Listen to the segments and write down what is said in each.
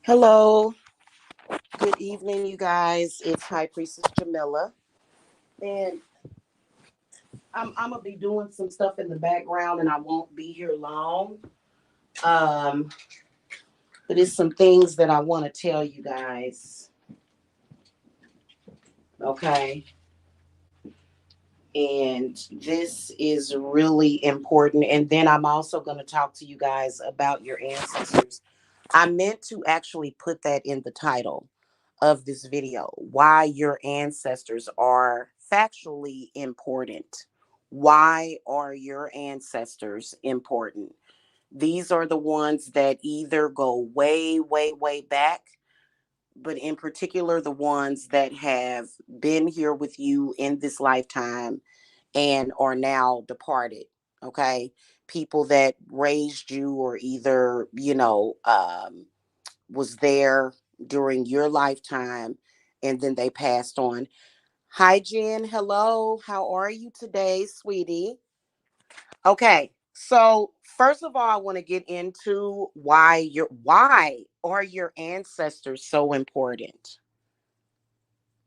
Hello, good evening, you guys. It's High Priestess Jamila, and I'm gonna be doing some stuff in the background, and I won't be here long. Um, but it's some things that I want to tell you guys. Okay, and this is really important. And then I'm also going to talk to you guys about your ancestors. I meant to actually put that in the title of this video, why your ancestors are factually important. Why are your ancestors important? These are the ones that either go way, way, way back, but in particular, the ones that have been here with you in this lifetime and are now departed. Okay. People that raised you or either, was there during your lifetime and then they passed on. Hi, Jen. Hello. How are you today, sweetie? Okay. So first of all, I want to get into why are your ancestors so important?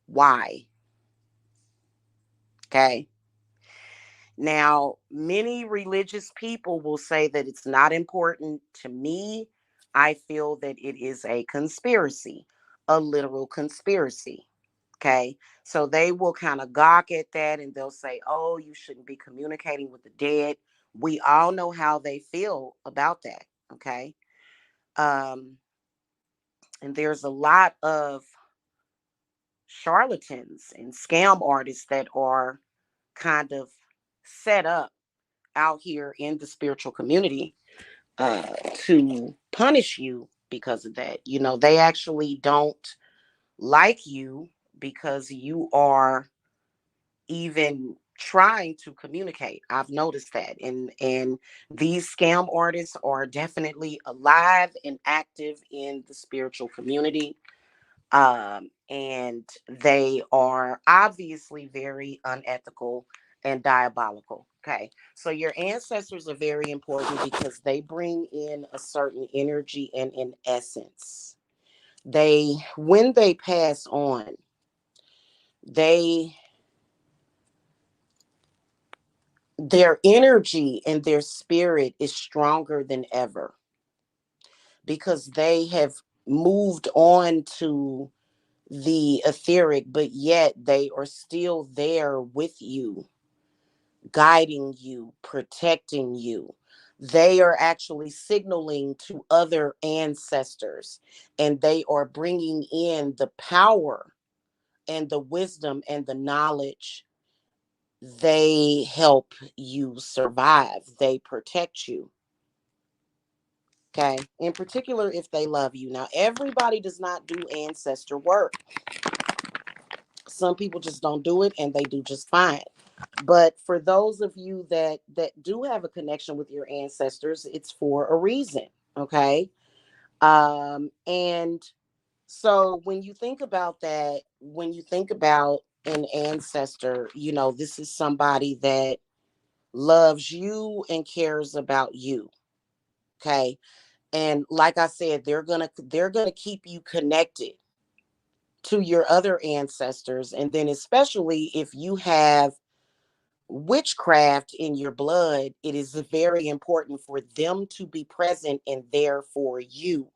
Why? Okay. Now, many religious people will say that it's not important to me. I feel that it is a conspiracy, a literal conspiracy. Okay. So they will kind of gawk at that and they'll say, oh, you shouldn't be communicating with the dead. We all know how they feel about that. Okay. Um, and there's a lot of charlatans and scam artists that are kind of set up out here in the spiritual community to punish you because of that. You know, they actually don't like you because you are even trying to communicate. I've noticed that. And these scam artists are definitely alive and active in the spiritual community. And they are obviously very unethical and diabolical. Okay. So your ancestors are very important because they bring in a certain energy and in essence. When they pass on, they their energy and their spirit is stronger than ever because they have moved on to the etheric, but yet they are still there with you, guiding you, protecting you. They are actually signaling to other ancestors and they are bringing in the power and the wisdom and the knowledge. They help you survive, they protect you. Okay. In particular, if they love you. Now, everybody does not do ancestor work. Some people just don't do it and they do just fine. But for those of you that do have a connection with your ancestors, it's for a reason. Okay. And so when you think about that, when you think about an ancestor, this is somebody that loves you and cares about you. Okay. And like I said, they're gonna keep you connected to your other ancestors. And then especially if you have witchcraft in your blood, it is very important for them to be present and there for you.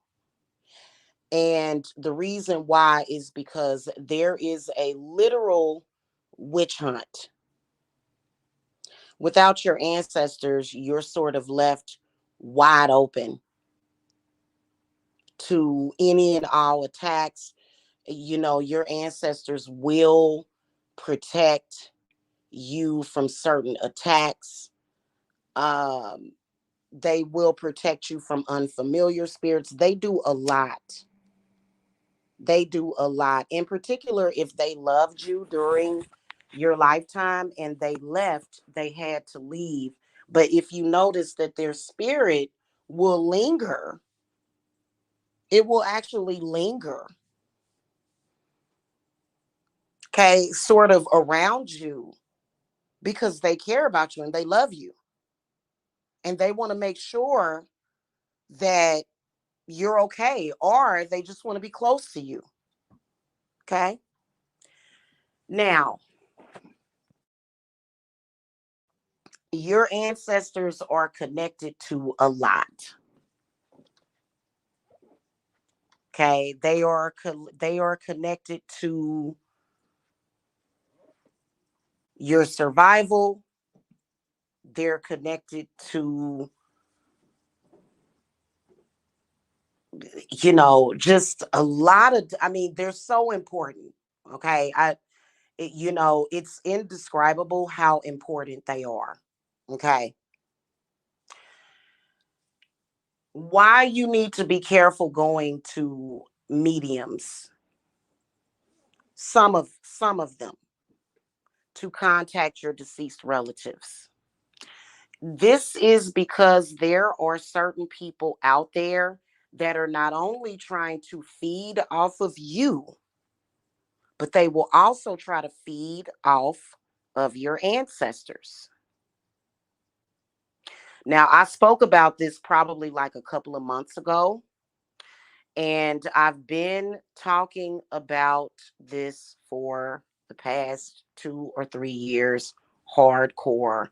And the reason why is because there is a literal witch hunt. Without your ancestors, you're sort of left wide open to any and all attacks. Your ancestors will protect you from certain attacks. Um, they will protect you from unfamiliar spirits. They do a lot. They do a lot. In particular, if they loved you during your lifetime and they left, they had to leave. But if you notice that their spirit will linger, it will actually linger, okay, sort of around you because they care about you and they love you. And they want to make sure that you're okay, or they just want to be close to you. Okay. Now, your ancestors are connected to a lot. Okay. They are connected to your survival. They're connected to, just a lot of, I mean, they're so important. Okay. It's indescribable how important they are. Okay. Why you need to be careful going to mediums, some of them, to contact your deceased relatives. This is because there are certain people out there that are not only trying to feed off of you, but they will also try to feed off of your ancestors. Now, I spoke about this probably like a couple of months ago, and I've been talking about this for the past 2 or 3 years, hardcore,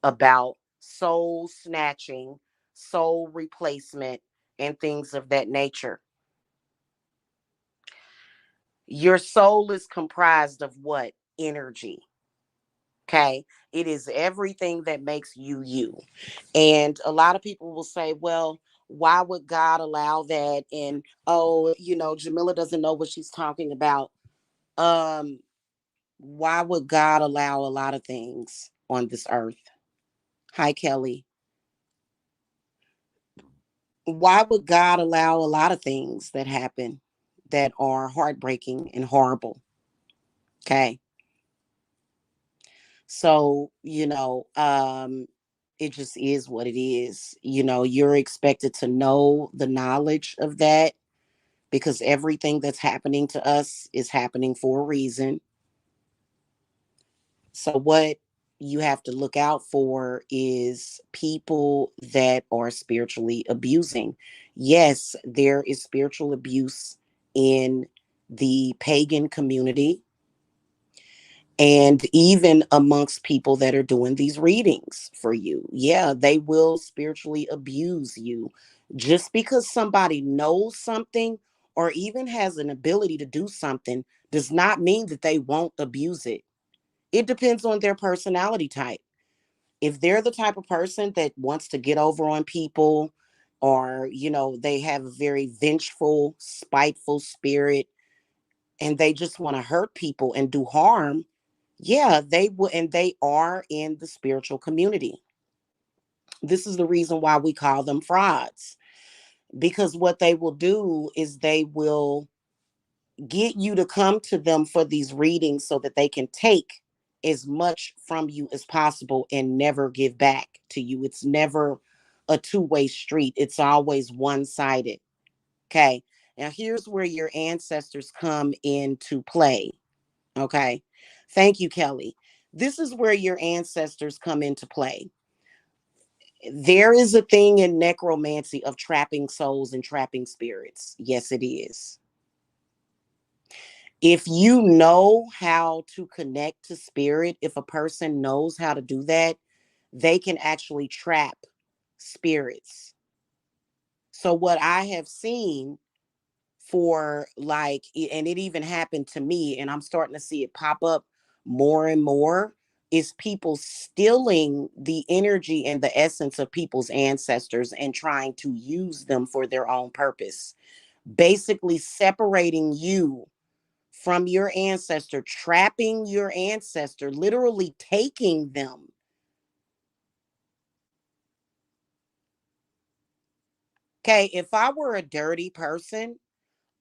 about soul snatching, soul replacement, and things of that nature. Your soul is comprised of what? Energy. Okay. It is everything that makes you you. And a lot of people will say, well, why would God allow that? And oh, Jamila doesn't know what she's talking about. Um, why would God allow a lot of things on this earth? Hi, Kelly. Why would God allow a lot of things that happen that are heartbreaking and horrible? Okay. So, it just is what it is. You're expected to know the knowledge of that because everything that's happening to us is happening for a reason. So, what you have to look out for is people that are spiritually abusing. Yes, there is spiritual abuse in the pagan community, and even amongst people that are doing these readings for you. Yeah, they will spiritually abuse you. Just because somebody knows something or even has an ability to do something does not mean that they won't abuse it. It depends on their personality type. If they're the type of person that wants to get over on people, or they have a very vengeful, spiteful spirit, and they just want to hurt people and do harm, yeah, they will, and they are in the spiritual community. This is the reason why we call them frauds, because what they will do is they will get you to come to them for these readings so that they can take as much from you as possible and never give back to you. It's never a two-way street, it's always one-sided. Okay. Now, here's where your ancestors come into play. Okay. Thank you, Kelly. This is where your ancestors come into play. There is a thing in necromancy of trapping souls and trapping spirits. Yes, it is. If you know how to connect to spirit, if a person knows how to do that, they can actually trap spirits. So, what I have seen for like, and it even happened to me, and I'm starting to see it pop up more and more, is people stealing the energy and the essence of people's ancestors and trying to use them for their own purpose, basically separating you from your ancestor, trapping your ancestor, literally taking them. Okay, if I were a dirty person,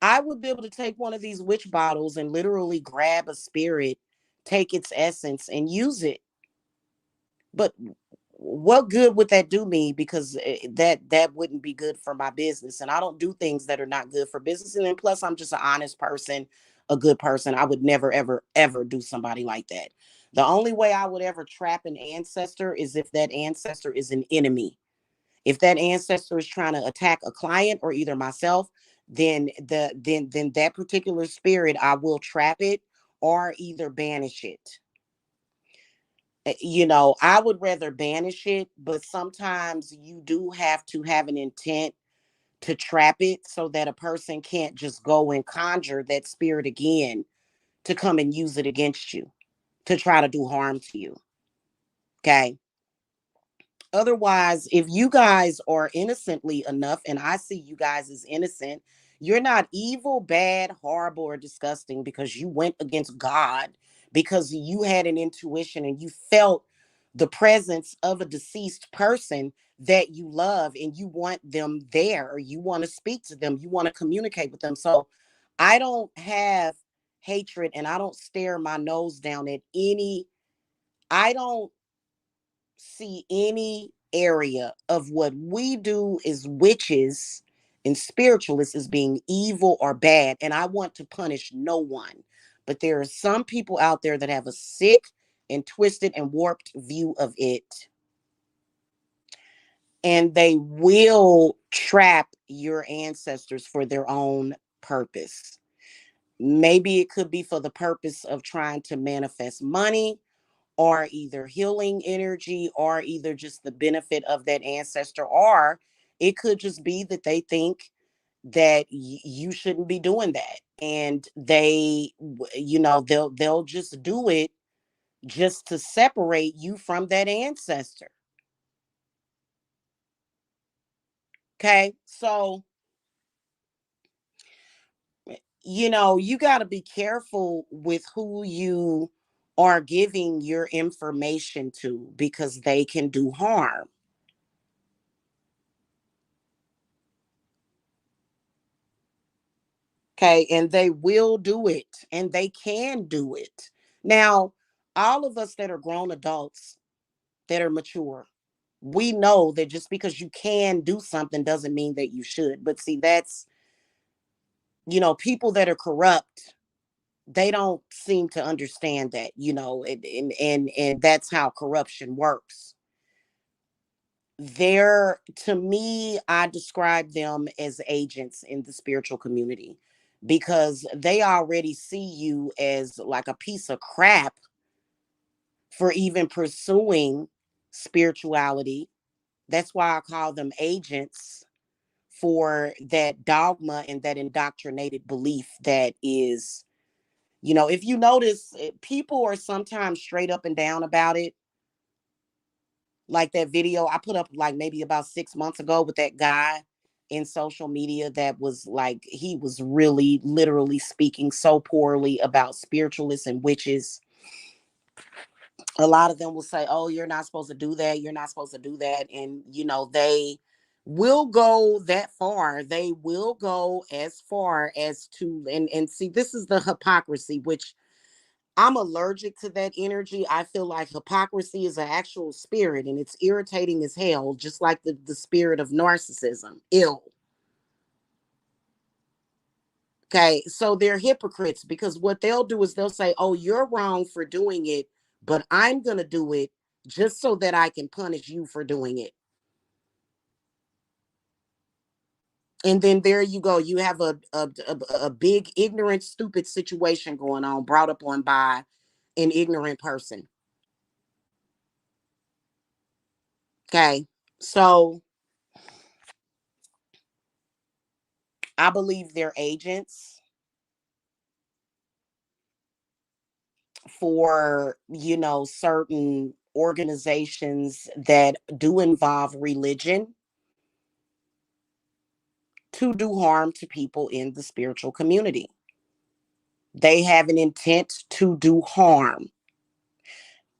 I would be able to take one of these witch bottles and literally grab a spirit, take its essence, and use it. But what good would that do me? Because that wouldn't be good for my business, and I don't do things that are not good for business. And then plus, I'm just an honest person, a good person. I would never, ever, ever do somebody like that. The only way I would ever trap an ancestor is if that ancestor is an enemy. If that ancestor is trying to attack a client or either myself, then that particular spirit, I will trap it or either banish it. I would rather banish it, but sometimes you do have to have an intent to trap it so that a person can't just go and conjure that spirit again to come and use it against you to try to do harm to you. Okay. Otherwise, if you guys are innocently enough, and I see you guys as innocent, you're not evil, bad, horrible, or disgusting because you went against God, because you had an intuition and you felt the presence of a deceased person that you love and you want them there, or you want to speak to them, you want to communicate with them. So I don't have hatred and I don't stare my nose down at any, I don't see any area of what we do as witches and spiritualists as being evil or bad. And I want to punish no one. But there are some people out there that have a sick and twisted and warped view of it. And they will trap your ancestors for their own purpose. Maybe it could be for the purpose of trying to manifest money, or either healing energy, or either just the benefit of that ancestor, or it could just be that they think that you shouldn't be doing that, and they'll just do it just to separate you from that ancestor. Okay, so you got to be careful with who you are giving your information to, because they can do harm. Okay. And they will do it, and they can do it. Now, all of us that are grown adults, that are mature, we know that just because you can do something doesn't mean that you should. But see, that's, people that are corrupt, they don't seem to understand that, and that's how corruption works. To me, I describe them as agents in the spiritual community, because they already see you as like a piece of crap for even pursuing spirituality. That's why I call them agents for that dogma and that indoctrinated belief that is, if you notice, people are sometimes straight up and down about it. Like that video I put up like maybe about 6 months ago with that guy in social media that was like, he was really literally speaking so poorly about spiritualists and witches. A lot of them will say, oh, you're not supposed to do that. You're not supposed to do that. And, they will go that far. They will go as far as to, and see, this is the hypocrisy, which I'm allergic to that energy. I feel like hypocrisy is an actual spirit and it's irritating as hell, just like the spirit of narcissism. Ill. Okay. So they're hypocrites, because what they'll do is they'll say, oh, you're wrong for doing it, but I'm going to do it just so that I can punish you for doing it. And then there you go. You have a big, ignorant, stupid situation going on, brought up on by an ignorant person. Okay. So I believe they're agents for, certain organizations that do involve religion to do harm to people in the spiritual community. They have an intent to do harm.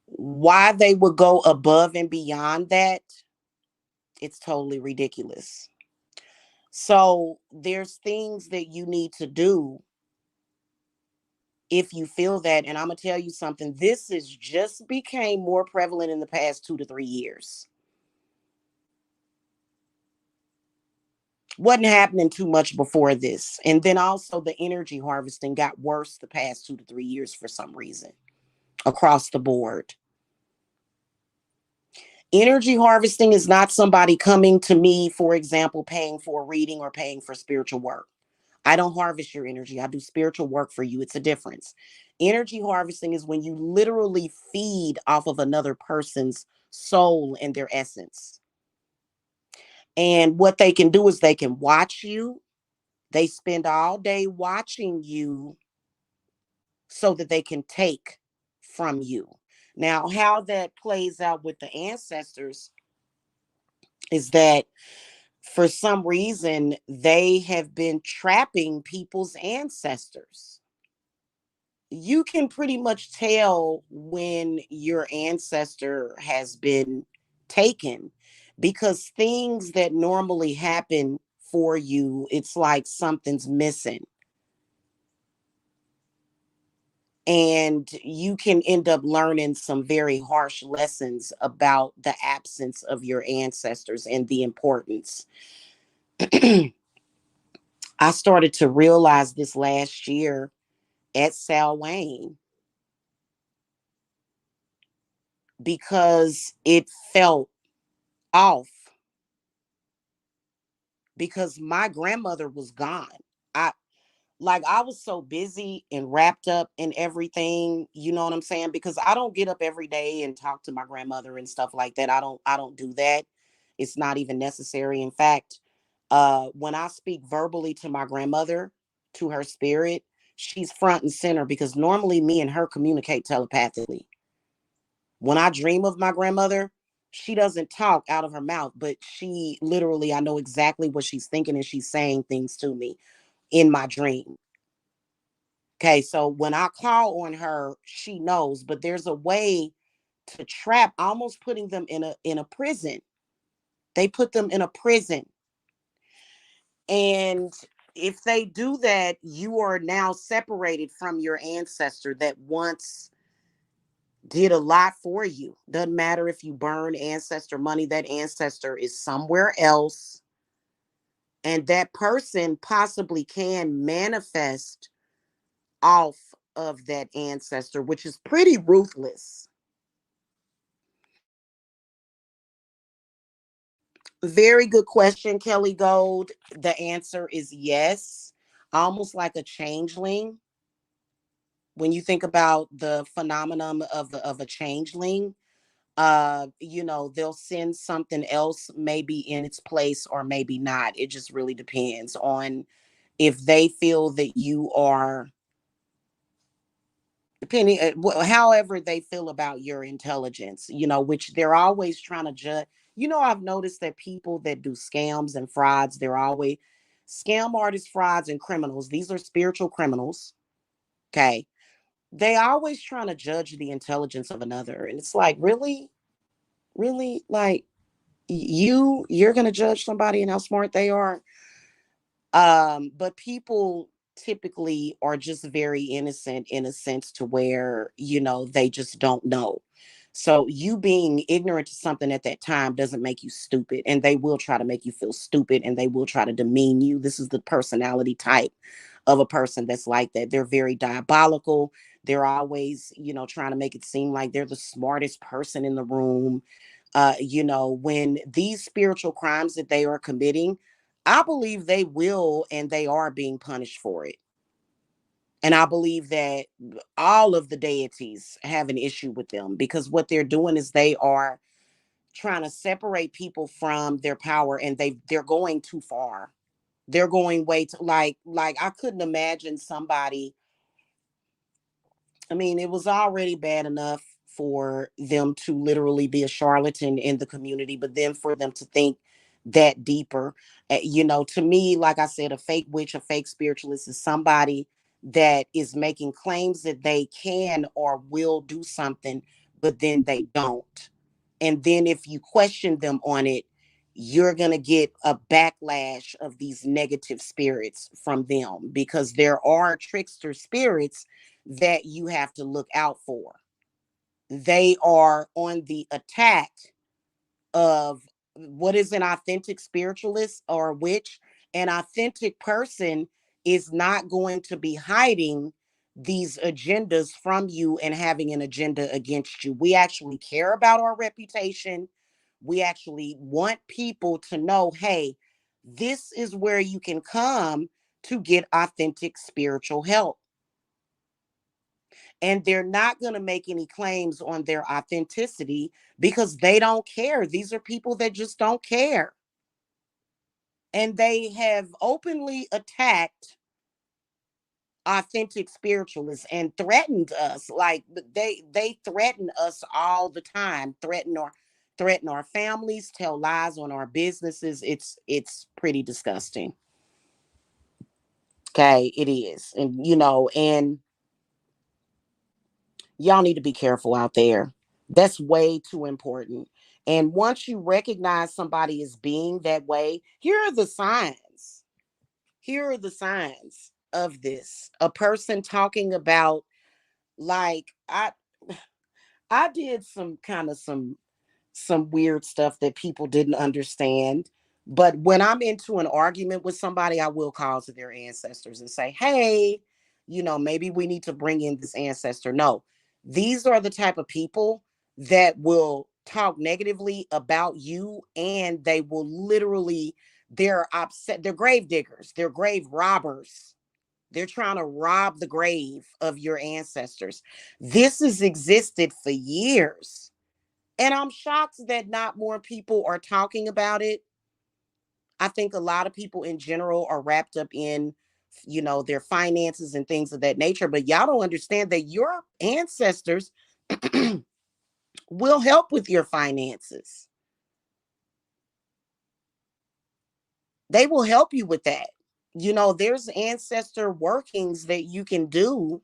Why they would go above and beyond that, it's totally ridiculous. So there's things that you need to do if you feel that. And I'm going to tell you something, this is just became more prevalent in the past 2 to 3 years. Wasn't happening too much before this. And then also the energy harvesting got worse the past 2 to 3 years for some reason across the board. Energy harvesting is not somebody coming to me, for example, paying for a reading or paying for spiritual work. I don't harvest your energy. I do spiritual work for you. It's a difference. Energy harvesting is when you literally feed off of another person's soul and their essence. And what they can do is they can watch you. They spend all day watching you so that they can take from you. Now, how that plays out with the ancestors is that for some reason they have been trapping people's ancestors. You can pretty much tell when your ancestor has been taken because things that normally happen for you, it's like something's missing. And you can end up learning some very harsh lessons about the absence of your ancestors and the importance. I started to realize this last year at Sal Wayne because it felt off because my grandmother was gone. I I was so busy and wrapped up in everything, you know what I'm saying? Because I don't get up every day and talk to my grandmother and stuff like that. I don't do that. It's not even necessary. In fact, when I speak verbally to my grandmother, to her spirit, she's front and center because normally me and her communicate telepathically. When I dream of my grandmother, she doesn't talk out of her mouth, but she literally, I know exactly what she's thinking and she's saying things to me in my dream. Okay, so when I call on her, she knows, but there's a way to trap, almost putting them in a prison. They put them in a prison. And if they do that, you are now separated from your ancestor that once did a lot for you. Doesn't matter if you burn ancestor money, that ancestor is somewhere else. And that person possibly can manifest off of that ancestor, which is pretty ruthless. Very good question, Kelly Gold. The answer is yes. Almost like a changeling. When you think about the phenomenon of a changeling, they'll send something else maybe in its place or maybe not. It just really depends on if they feel that you are depending however they feel about your intelligence, which they're always trying to judge. I've noticed that people that do scams and frauds, they're always scam artists, frauds, and criminals. These are spiritual criminals. Okay. They always trying to judge the intelligence of another. And it's like, really? Really? Like you're gonna judge somebody and how smart they are? But people typically are just very innocent in a sense to where, they just don't know. So you being ignorant to something at that time doesn't make you stupid. And they will try to make you feel stupid and they will try to demean you. This is the personality type of a person that's like that. They're very diabolical. They're always, trying to make it seem like they're the smartest person in the room. When these spiritual crimes that they are committing, I believe they will and they are being punished for it. And I believe that all of the deities have an issue with them because what they're doing is they are trying to separate people from their power and they're going too far. They're going way too like I couldn't imagine somebody. I mean, it was already bad enough for them to literally be a charlatan in the community, but then for them to think that deeper, to me, like I said, a fake witch, a fake spiritualist is somebody that is making claims that they can or will do something, but then they don't. And then if you question them on it, you're going to get a backlash of these negative spirits from them because there are trickster spirits that you have to look out for. They are on the attack of what is an authentic spiritualist or witch. An authentic person is not going to be hiding these agendas from you and having an agenda against you. We actually care about our reputation. We actually want people to know, hey, this is where you can come to get authentic spiritual help. And they're not going to make any claims on their authenticity because they don't care. These are people that just don't care. And they have openly attacked authentic spiritualists and threatened us. Like they threaten us all the time, threaten our families, tell lies on our businesses. It's pretty disgusting. Okay, it is. And and y'all need to be careful out there. That's way too important. And once you recognize somebody as being that way, here are the signs. Here are the signs of this. A person talking about, like, I did some weird stuff that people didn't understand. But when I'm into an argument with somebody, I will call to their ancestors and say, hey, maybe we need to bring in this ancestor. No, these are the type of people that will talk negatively about you, and they will literally, they're upset, they're grave diggers, they're grave robbers. They're trying to rob the grave of your ancestors. This has existed for years. And I'm shocked that not more people are talking about it. I think a lot of people in general are wrapped up in, their finances and things of that nature. But y'all don't understand that your ancestors will help with your finances. They will help you with that. There's ancestor workings that you can do.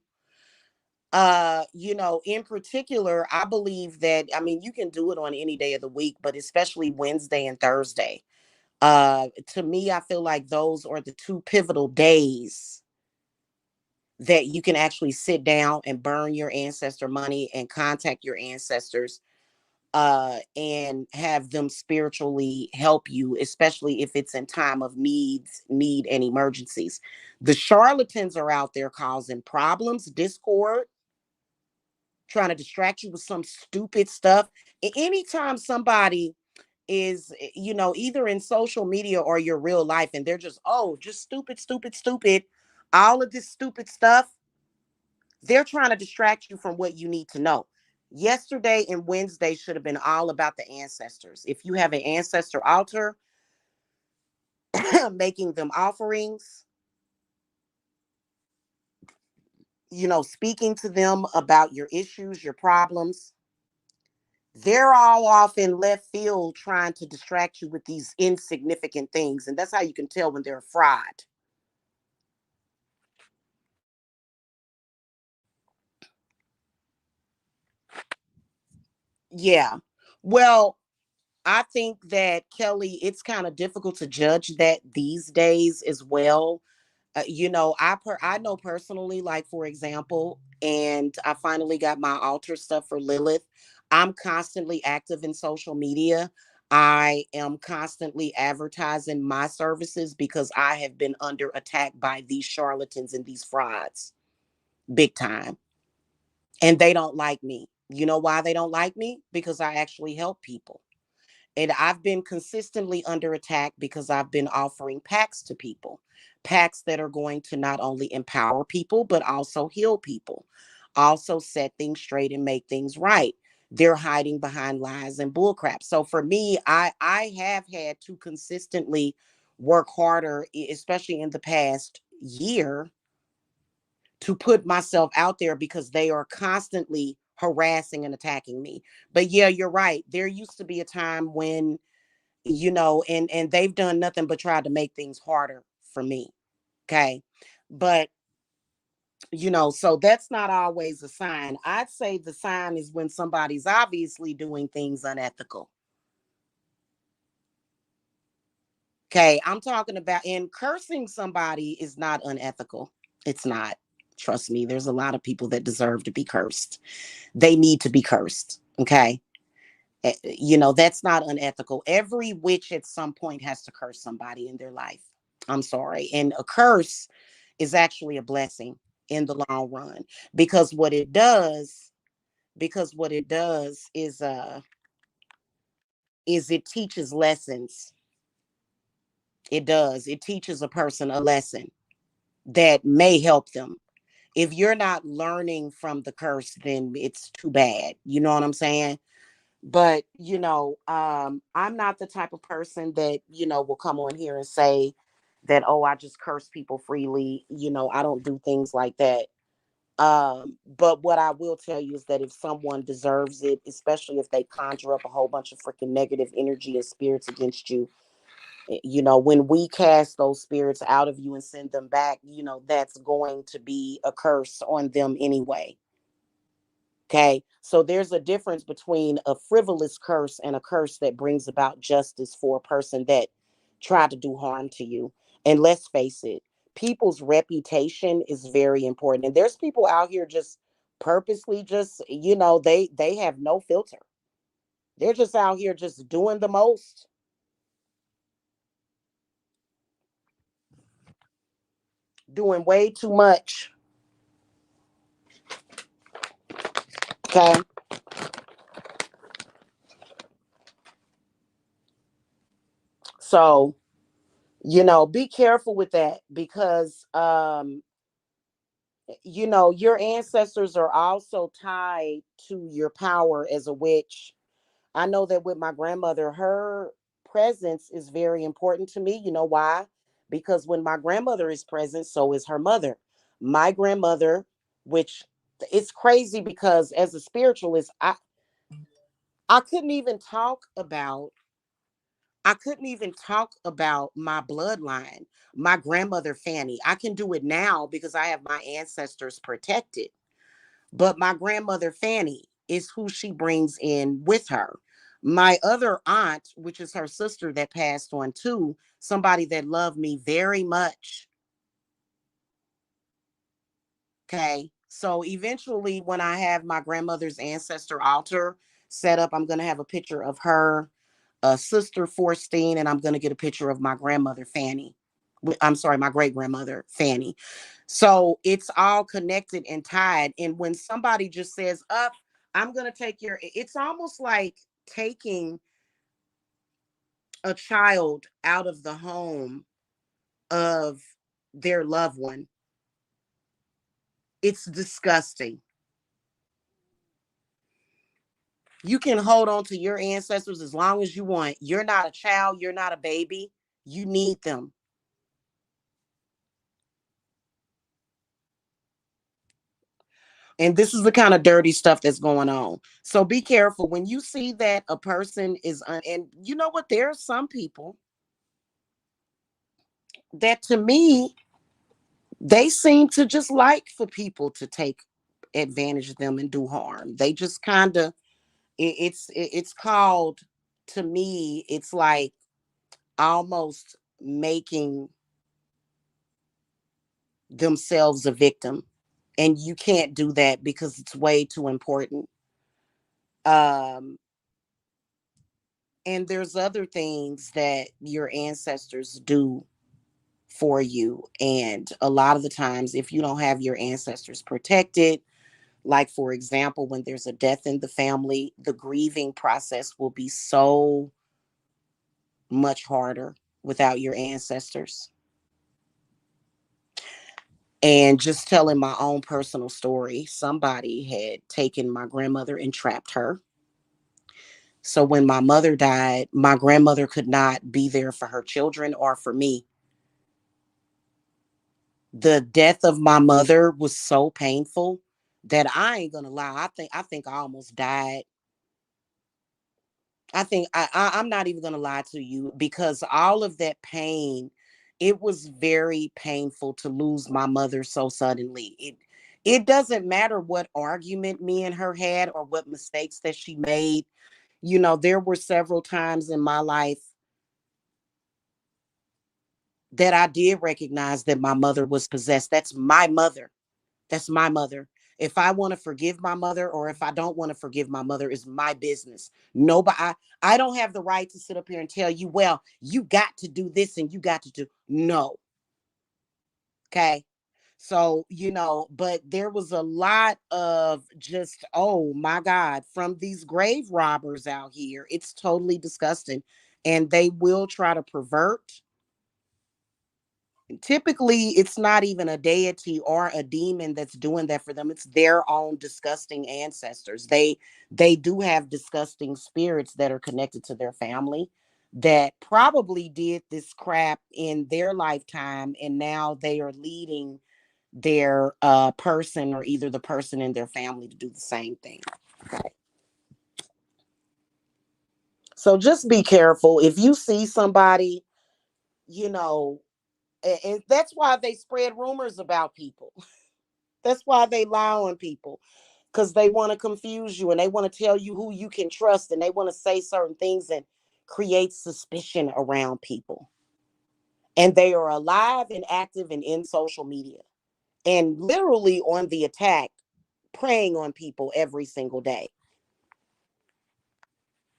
In particular, I believe that, I mean, you can do it on any day of the week, but especially Wednesday and Thursday. To me, I feel like those are the two pivotal days that you can actually sit down and burn your ancestor money and contact your ancestors, and have them spiritually help you, especially if it's in time of need and emergencies. The charlatans are out there causing problems, discord, trying to distract you with some stupid stuff. Anytime somebody is, either in social media or your real life, and they're just, oh, just stupid, stupid, stupid, all of this stupid stuff, they're trying to distract you from what you need to know. Yesterday and Wednesday should have been all about the ancestors. If you have an ancestor altar, making them offerings, speaking to them about your issues, your problems. They're all off in left field trying to distract you with these insignificant things. And that's how you can tell when they're a fraud. Yeah. Well, I think that, Kelly, it's kind of difficult to judge that these days as well. I know personally, like, for example, and I finally got my altar stuff for Lilith. I'm constantly active in social media. I am constantly advertising my services because I have been under attack by these charlatans and these frauds big time. And they don't like me. You know why they don't like me? Because I actually help people. And I've been consistently under attack because I've been offering packs to people, packs that are going to not only empower people, but also heal people, also set things straight and make things right. They're hiding behind lies and bullcrap. So for me, I have had to consistently work harder, especially in the past year, to put myself out there because they are constantly harassing and attacking me. But yeah, you're right. There used to be a time when, and they've done nothing but try to make things harder for me. Okay. But, so that's not always a sign. I'd say the sign is when somebody's obviously doing things unethical. Okay. I'm talking about, and cursing somebody is not unethical. It's not. Trust me, there's a lot of people that deserve to be cursed. They need to be cursed. Okay. That's not unethical. Every witch at some point has to curse somebody in their life. I'm sorry. And a curse is actually a blessing in the long run, because what it does is is it teaches lessons. It does. It teaches a person a lesson that may help them. If you're not learning from the curse, then it's too bad. You know what I'm saying? But, I'm not the type of person that, will come on here and say that, oh, I just curse people freely. I don't do things like that. But what I will tell you is that if someone deserves it, especially if they conjure up a whole bunch of freaking negative energy and spirits against you, when we cast those spirits out of you and send them back, that's going to be a curse on them anyway. Okay. So there's a difference between a frivolous curse and a curse that brings about justice for a person that tried to do harm to you. And let's face it, people's reputation is very important. And there's people out here just purposely just, they have no filter. They're just out here just doing the most, doing way too much. Okay. So, be careful with that because your ancestors are also tied to your power as a witch. I know that with my grandmother, her presence is very important to me. You know why? Because when my grandmother is present, so is her mother. My grandmother, which it's crazy because as a spiritualist, I couldn't even talk about I couldn't even talk about my bloodline, my grandmother Fanny. I can do it now because I have my ancestors protected. But my grandmother Fanny is who she brings in with her. My other aunt, which is her sister that passed on too, somebody that loved me very much. Okay. So eventually, when I have my grandmother's ancestor altar set up, I'm going to have a picture of her, sister Forstein, and I'm going to get a picture of my grandmother Fanny. I'm sorry, my great grandmother Fanny. So it's all connected and tied. And when somebody just says, "Up, I'm going to take your," it's almost like taking a child out of the home of their loved one. It's disgusting. You can hold on to your ancestors as long as you want. You're not a child, you're not a baby. You need them. And this is the kind of dirty stuff that's going on. So be careful when you see that a person is, and you know what? There are some people that to me, they seem to just like for people to take advantage of them and do harm. They just kind of, it's called, to me, it's like almost making themselves a victim, and you can't do that because it's way too important. um and there's other things that your ancestors do for you, and a lot of the times if you don't have your ancestors protected, like for example when there's a death in the family, the grieving process will be so much harder without your ancestors. And just telling my own personal story, somebody had taken my grandmother and trapped her. So when my mother died, my grandmother could not be there for her children or for me. The death of my mother was so painful that I ain't gonna lie. I think I almost died. I think I'm not even gonna lie to you because all of that pain, it was very painful to lose my mother so suddenly. It doesn't matter what argument me and her had or what mistakes that she made. There were several times in my life that I did recognize that my mother was possessed. That's my mother. That's my mother. If I want to forgive my mother or if I don't want to forgive my mother is my business. Nobody, I don't have the right to sit up here and tell you, well, you got to do this and you got to do. No. Okay. So, but there was a lot of just, oh my God, from these grave robbers out here. It's totally disgusting. And they will try to pervert. Typically, it's not even a deity or a demon that's doing that for them. It's their own disgusting ancestors. They do have disgusting spirits that are connected to their family that probably did this crap in their lifetime, and now they are leading their person, or either the person in their family, to do the same thing. Okay. So just be careful if you see somebody, you know, and that's why they spread rumors about people. That's why they lie on people, because they want to confuse you and they want to tell you who you can trust, and they want to say certain things and create suspicion around people. And they are alive and active and in social media and literally on the attack, preying on people every single day.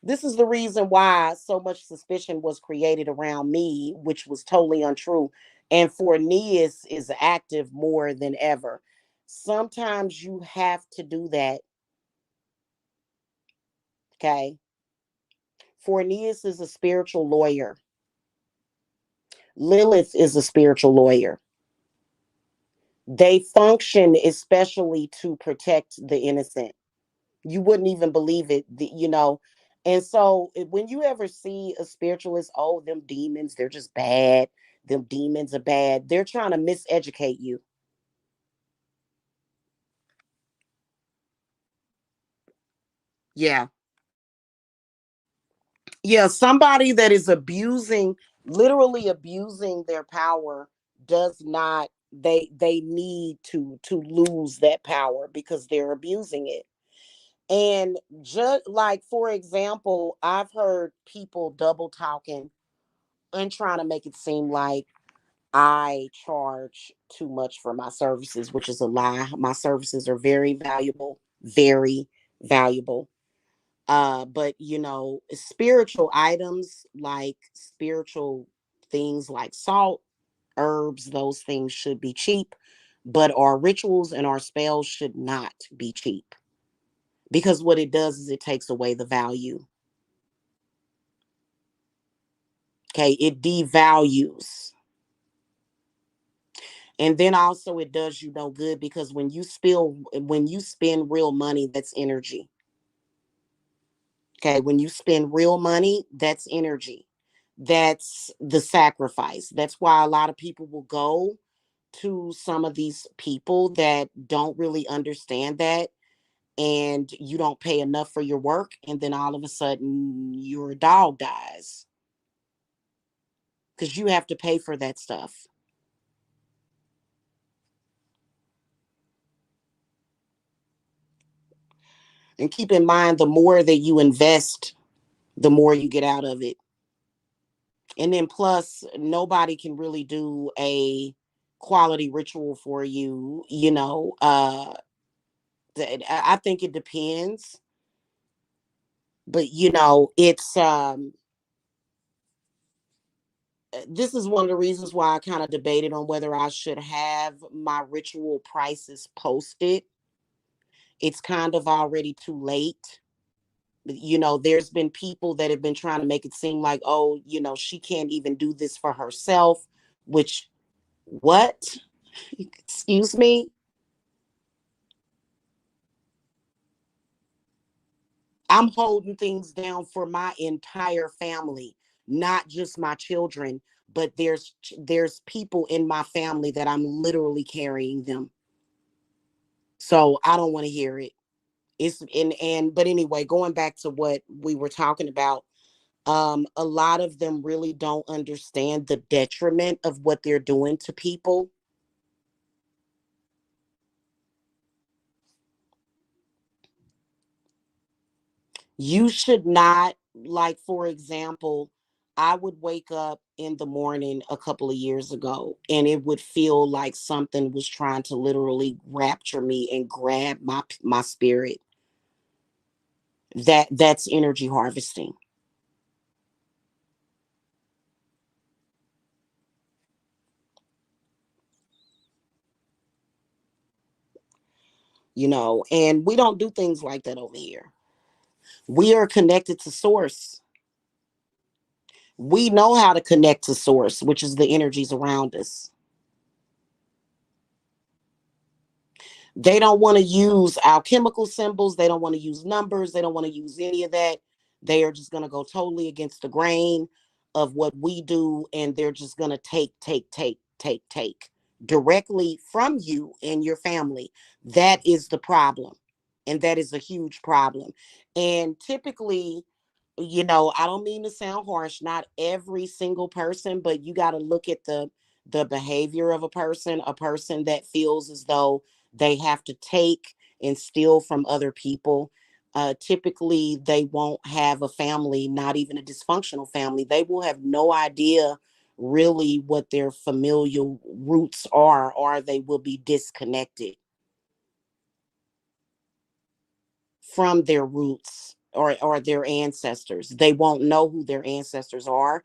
This is the reason why so much suspicion was created around me, which was totally untrue. And Forneus is active more than ever. Sometimes you have to do that. Okay. Forneus is a spiritual lawyer. Lilith is a spiritual lawyer. They function especially to protect the innocent. You wouldn't even believe it. And so when you ever see a spiritualist, oh, them demons, they're just bad. Them demons are bad. They're trying to miseducate you. Yeah. Yeah. Somebody that is abusing, literally abusing their power, does not, they need to lose that power because they're abusing it. And just like, for example, I've heard people double talking and trying to make it seem like I charge too much for my services, which is a lie. My services are very valuable, very valuable. But spiritual items, like spiritual things like salt, herbs, those things should be cheap. But our rituals and our spells should not be cheap, because what it does is it takes away the value. Okay, it devalues. And then also it does you no good, because when you spend real money, that's energy. Okay, when you spend real money, that's energy. That's the sacrifice. That's why a lot of people will go to some of these people that don't really understand that, and you don't pay enough for your work, and then all of a sudden your dog dies because you have to pay for that stuff. And keep in mind, the more that you invest, the more you get out of it. And then plus, nobody can really do a quality ritual for you. I think it depends, but this is one of the reasons why I kind of debated on whether I should have my ritual prices posted. It's kind of already too late. There's been people that have been trying to make it seem like, oh, she can't even do this for herself, which, what? Excuse me? I'm holding things down for my entire family, not just my children, but there's people in my family that I'm literally carrying them. So I don't want to hear it. It's and but anyway, going back to what we were talking about, a lot of them really don't understand the detriment of what they're doing to people. You should not, like, for example, I would wake up in the morning a couple of years ago and it would feel like something was trying to literally rapture me and grab my spirit. That's energy harvesting. and we don't do things like that over here. We are connected to source. We know how to connect to source, which is the energies around us. They don't want to use alchemical symbols. They don't want to use numbers. They don't want to use any of that. They are just going to go totally against the grain of what we do. And they're just going to take directly from you and your family. That is the problem. And that is a huge problem. And typically, I don't mean to sound harsh, not every single person, but you got to look at the behavior of a person that feels as though they have to take and steal from other people. Typically, they won't have a family, not even a dysfunctional family. They will have no idea really what their familial roots are, or they will be disconnected from their roots or their ancestors. They won't know who their ancestors are.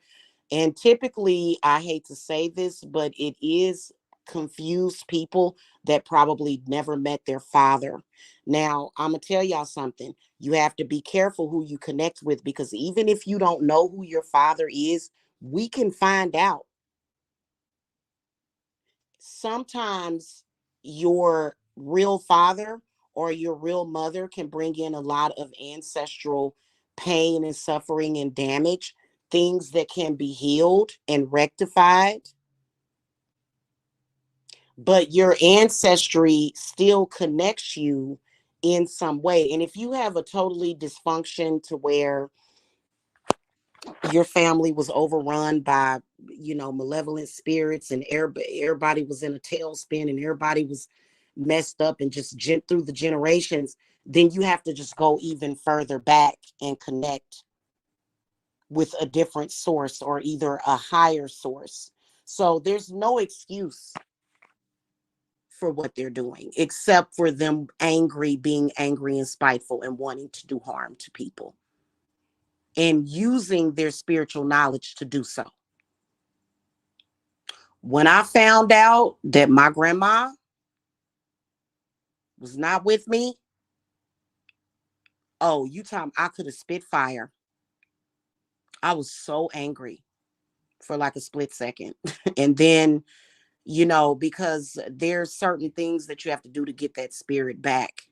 And typically, I hate to say this, but it is confused people that probably never met their father. Now, I'm going to tell y'all something. You have to be careful who you connect with, because even if you don't know who your father is, we can find out. Sometimes your real father or your real mother can bring in a lot of ancestral pain and suffering and damage, things that can be healed and rectified. But your ancestry still connects you in some way. And if you have a totally dysfunction to where your family was overrun by malevolent spirits, and everybody was in a tailspin, and everybody was messed up and just through the generations, then you have to just go even further back and connect with a different source, or either a higher source. So there's no excuse for what they're doing, except for them being angry and spiteful and wanting to do harm to people, and using their spiritual knowledge to do so. When I found out that my grandma was not with me, oh, you time I could have spit fire. I was so angry for like a split second. And then, because there's certain things that you have to do to get that spirit back.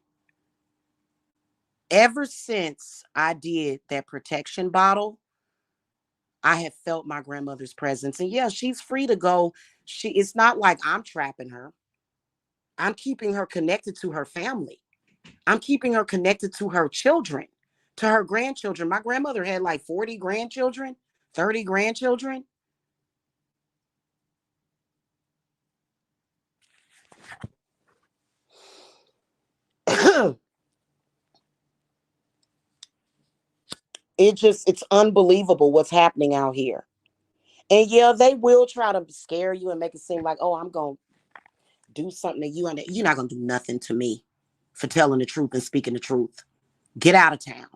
Ever since I did that protection bottle, I have felt my grandmother's presence. And yeah, she's free to go. It's not like I'm trapping her. I'm keeping her connected to her family. I'm keeping her connected to her children, to her grandchildren. My grandmother had like 40 grandchildren, 30 grandchildren. It's unbelievable what's happening out here. And yeah, they will try to scare you and make it seem like, oh, I'm going to do something to you, and you're not going to do nothing to me for telling the truth and speaking the truth. Get out of town.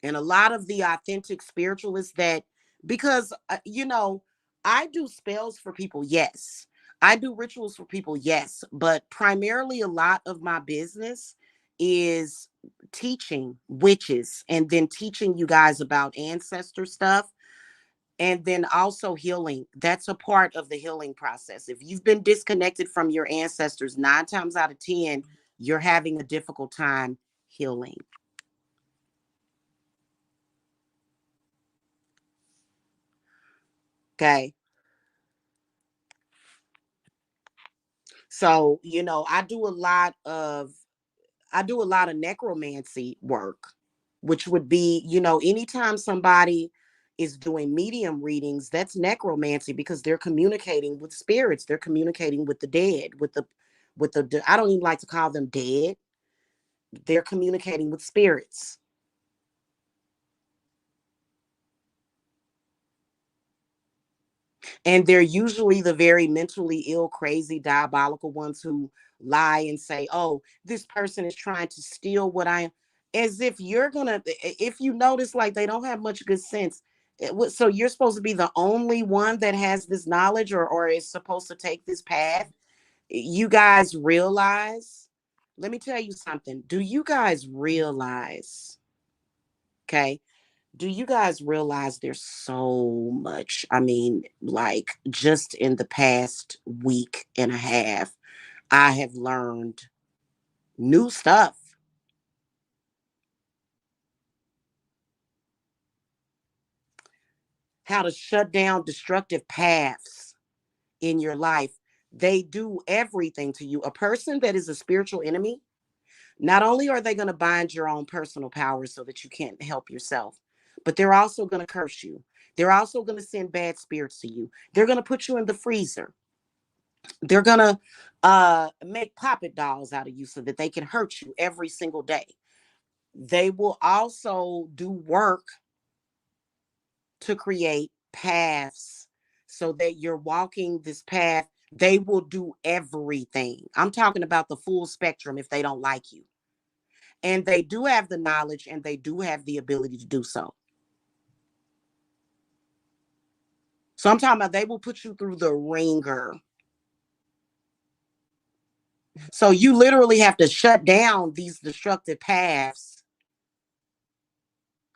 And a lot of the authentic spiritualists that, because I do spells for people, yes, I do rituals for people, yes, but primarily a lot of my business is teaching witches, and then teaching you guys about ancestor stuff, and then also healing. That's a part of the healing process. If you've been disconnected from your ancestors, 9 times out of 10 you're having a difficult time healing. Okay. So, I do a lot of necromancy work, which would be, anytime somebody is doing medium readings, that's necromancy, because they're communicating with spirits, they're communicating with the dead, with the I don't even like to call them dead. They're communicating with spirits. And they're usually the very mentally ill, crazy, diabolical ones who lie and say, oh, this person is trying to steal what I am. As if you're going to, if you notice, like, they don't have much good sense. So you're supposed to be the only one that has this knowledge, or is supposed to take this path. You guys realize, let me tell you something. Do you guys realize, okay? Do you guys realize there's so much? I mean, like just in the past week and a half, I have learned new stuff. How to shut down destructive paths in your life. They do everything to you. A person that is a spiritual enemy, not only are they going to bind your own personal power so that you can't help yourself, but they're also going to curse you. They're also going to send bad spirits to you. They're going to put you in the freezer. They're going to make puppet dolls out of you so that they can hurt you every single day. They will also do work to create paths so that you're walking this path. They will do everything. I'm talking about the full spectrum if they don't like you. And they do have the knowledge and they do have the ability to do so. So I'm talking about they will put you through the ringer. So you literally have to shut down these destructive paths,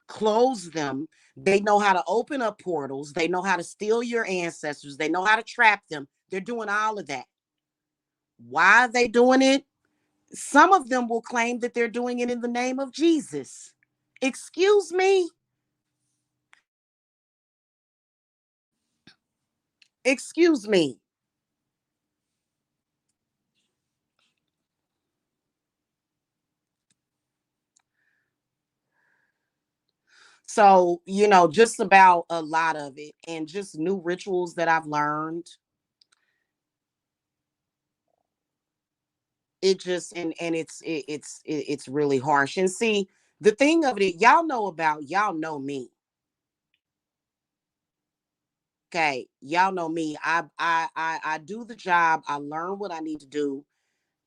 close them. They know how to open up portals. They know how to steal your ancestors. They know how to trap them. They're doing all of that. Why are they doing it? Some of them will claim that they're doing it in the name of Jesus. Excuse me? Excuse me. So, just about a lot of it and just new rituals that I've learned. It just and it's really harsh. And see, the thing of it, y'all know me. Okay. Y'all know me. I do the job. I learn what I need to do.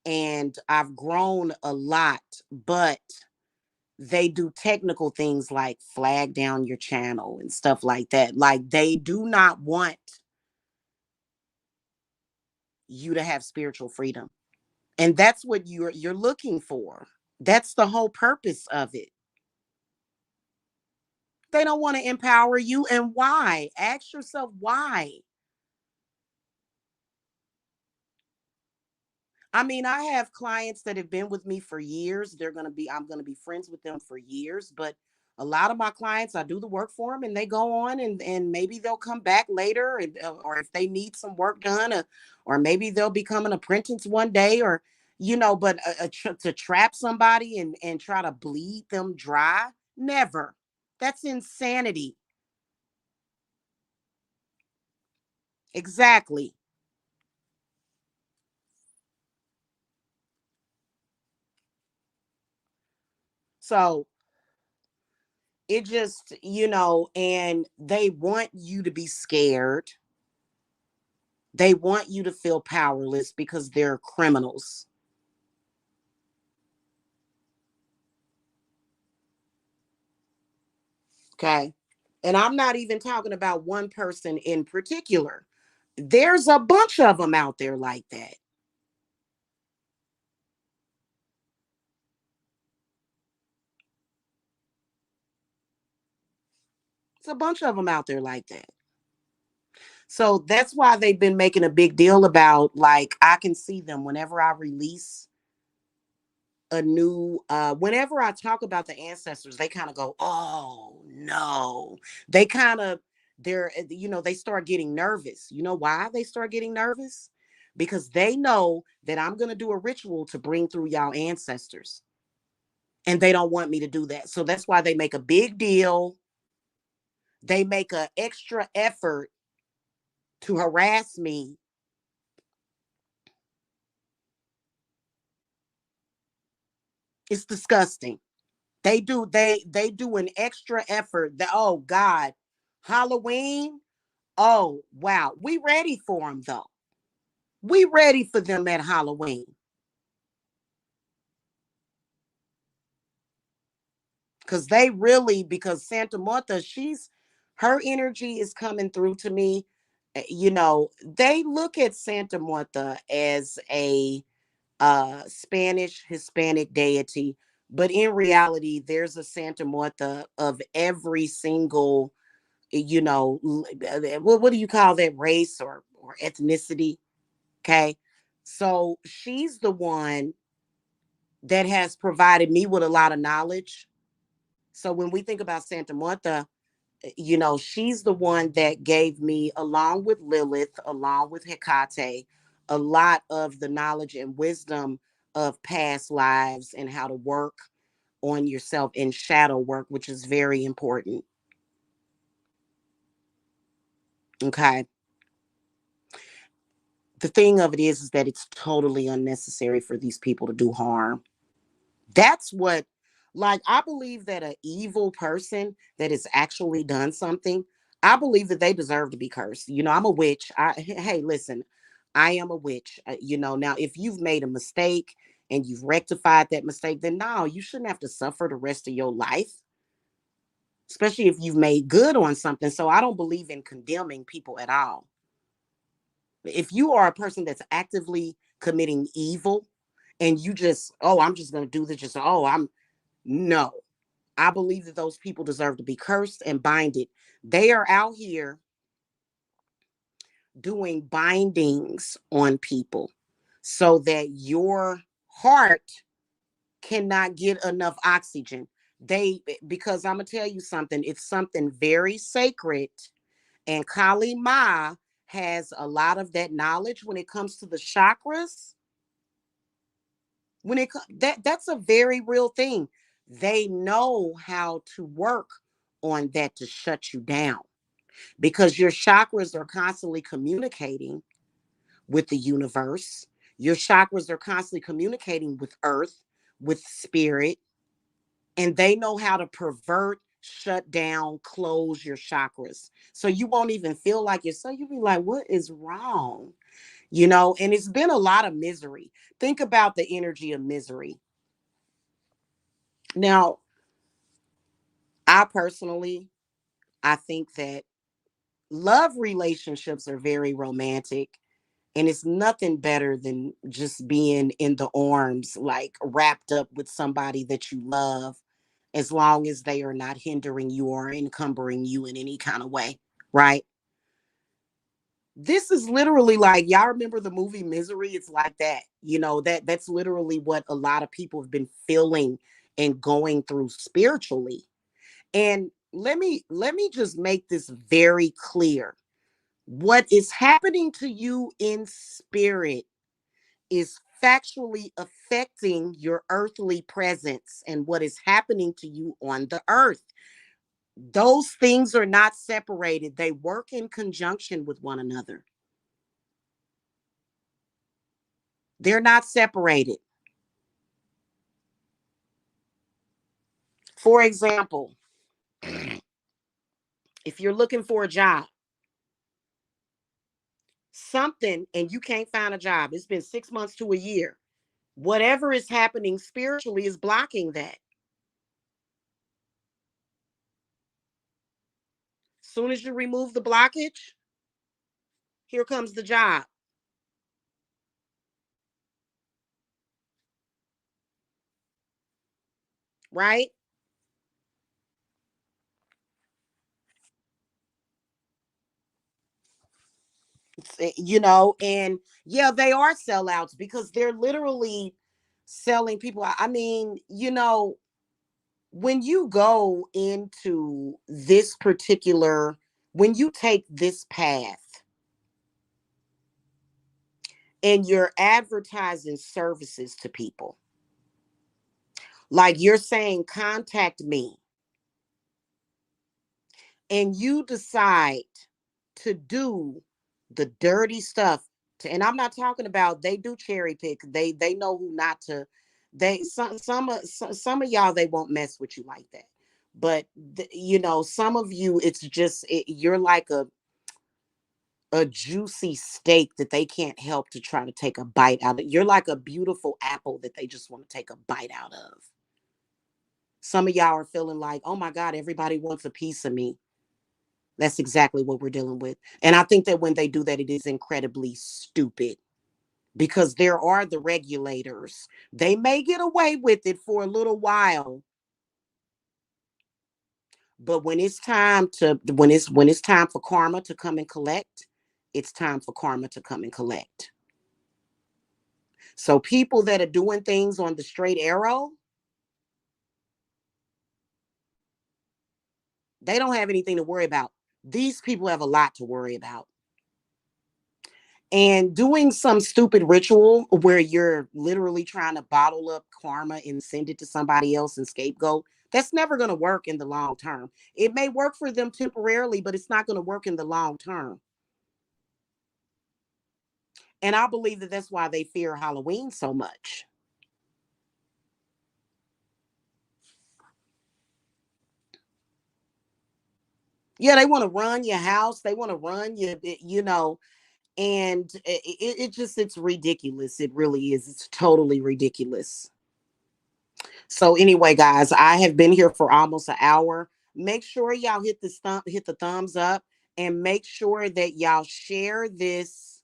And I've grown a lot, but they do technical things like flag down your channel and stuff like that. Like they do not want you to have spiritual freedom. And that's what you're looking for. That's the whole purpose of it. They don't want to empower you. And why? Ask yourself why. I mean, I have clients that have been with me for years. I'm going to be friends with them for years. But a lot of my clients, I do the work for them and they go on and maybe they'll come back later or if they need some work done or maybe they'll become an apprentice one day but to trap somebody and try to bleed them dry, never. That's insanity. Exactly. So it just, and they want you to be scared. They want you to feel powerless because they're criminals. Okay. And I'm not even talking about one person in particular. There's a bunch of them out there like that. It's a bunch of them out there like that. So that's why they've been making a big deal about, like, I can see them whenever I release a new whenever I talk about the ancestors, they kind of go, "Oh, no." They kind of they start getting nervous. You know why they start getting nervous? Because they know that I'm going to do a ritual to bring through y'all ancestors. And they don't want me to do that. So that's why they make a big deal. They make an extra effort to harass me. It's disgusting. They do an extra effort that, oh God, Halloween. Oh, wow. We ready for them though. We ready for them at Halloween. Because Santa Martha, she's Her energy is coming through to me. They look at Santa Muerta as a Spanish Hispanic deity, but in reality, there's a Santa Muerta of every single, what do you call that, race or ethnicity? Okay, so she's the one that has provided me with a lot of knowledge. So when we think about Santa Muerta, she's the one that gave me, along with Lilith, along with Hecate, a lot of the knowledge and wisdom of past lives and how to work on yourself in shadow work, which is very important. Okay. The thing of it is that it's totally unnecessary for these people to do harm. That's what, like, I believe that an evil person that has actually done something, I believe that they deserve to be cursed. I'm a witch. Hey, listen, I am a witch. Now if you've made a mistake and you've rectified that mistake, then no, you shouldn't have to suffer the rest of your life, especially if you've made good on something. So I don't believe in condemning people at all. If you are a person that's actively committing evil and you just, oh, I'm just going to do this, just, oh, I'm, no, I believe that those people deserve to be cursed and binded. They are out here doing bindings on people so that your heart cannot get enough oxygen. Because I'm going to tell you something, it's something very sacred. And Kali Ma has a lot of that knowledge when it comes to the chakras. That's a very real thing. They know how to work on that to shut you down because your chakras are constantly communicating with the universe. Your chakras are constantly communicating with earth, with spirit, and they know how to pervert, shut down, close your chakras. So you won't even feel like yourself. You'll be like, what is wrong? And it's been a lot of misery. Think about the energy of misery. Now, I personally, I think that love relationships are very romantic, and it's nothing better than just being in the arms, like wrapped up with somebody that you love, as long as they are not hindering you or encumbering you in any kind of way, right? This is literally like, y'all remember the movie Misery? It's like that. That's literally what a lot of people have been feeling and going through spiritually. And let me just make this very clear. What is happening to you in spirit is factually affecting your earthly presence and what is happening to you on the earth. Those things are not separated, they work in conjunction with one another. They're not separated. For example, if you're looking for a job, something, and you can't find a job, it's been 6 months to a year. Whatever is happening spiritually is blocking that. Soon as you remove the blockage, here comes the job, right? And yeah, they are sellouts because they're literally selling people. I mean, when you go into this particular, when you take this path and you're advertising services to people, like you're saying, contact me, and you decide to do the dirty stuff and I'm not talking about, they do cherry pick, they know who not to, they some of y'all, they won't mess with you like that, but some of you, it's just you're like a juicy steak that they can't help to try to take a bite out of. You're like a beautiful apple that they just want to take a bite out of. Some of y'all are feeling like, oh my God, everybody wants a piece of me. That's exactly what we're dealing with. And I think that when they do that, it is incredibly stupid because there are the regulators. They may get away with it for a little while, but when it's time for karma to come and collect, it's time for karma to come and collect. So people that are doing things on the straight arrow, they don't have anything to worry about. These people have a lot to worry about. And doing some stupid ritual where you're literally trying to bottle up karma and send it to somebody else and scapegoat, that's never going to work in the long term. It may work for them temporarily, but it's not going to work in the long term. And I believe that that's why they fear Halloween so much. Yeah, they want to run your house. They want to run your, and it's ridiculous. It really is. It's totally ridiculous. So anyway, guys, I have been here for almost an hour. Make sure y'all hit the thumbs up, and make sure that y'all share this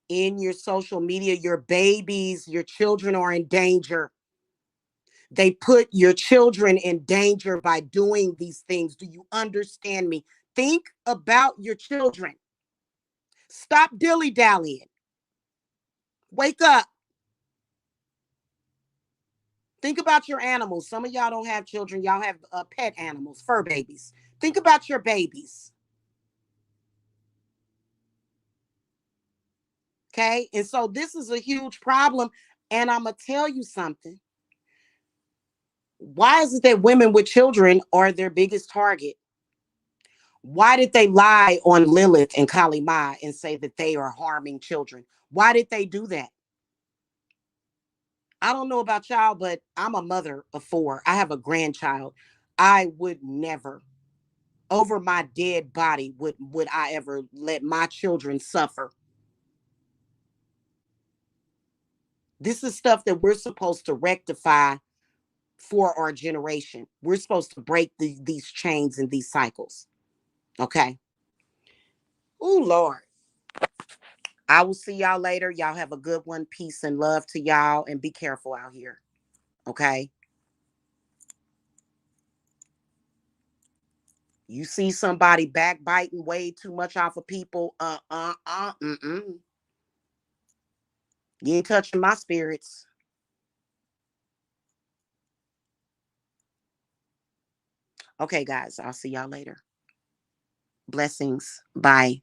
in your social media. Your babies, your children are in danger. They put your children in danger by doing these things. Do you understand me? Think about your children. Stop dilly dallying. Wake up. Think about your animals. Some of y'all don't have children. Y'all have pet animals, fur babies. Think about your babies. Okay. And so this is a huge problem. And I'm going to tell you something. Why is it that women with children are their biggest target? Why did they lie on Lilith and Kali Ma and say that they are harming children? Why did they do that? I don't know about y'all, but I'm a mother of four. I have a grandchild. I would never, over my dead body, would I ever let my children suffer. This is stuff that we're supposed to rectify for our generation. We're supposed to break these chains and these cycles. Okay. Oh, Lord. I will see y'all later. Y'all have a good one. Peace and love to y'all, and be careful out here. Okay. You see somebody backbiting way too much off of people. You ain't touching my spirits. Okay, guys. I'll see y'all later. Blessings. Bye.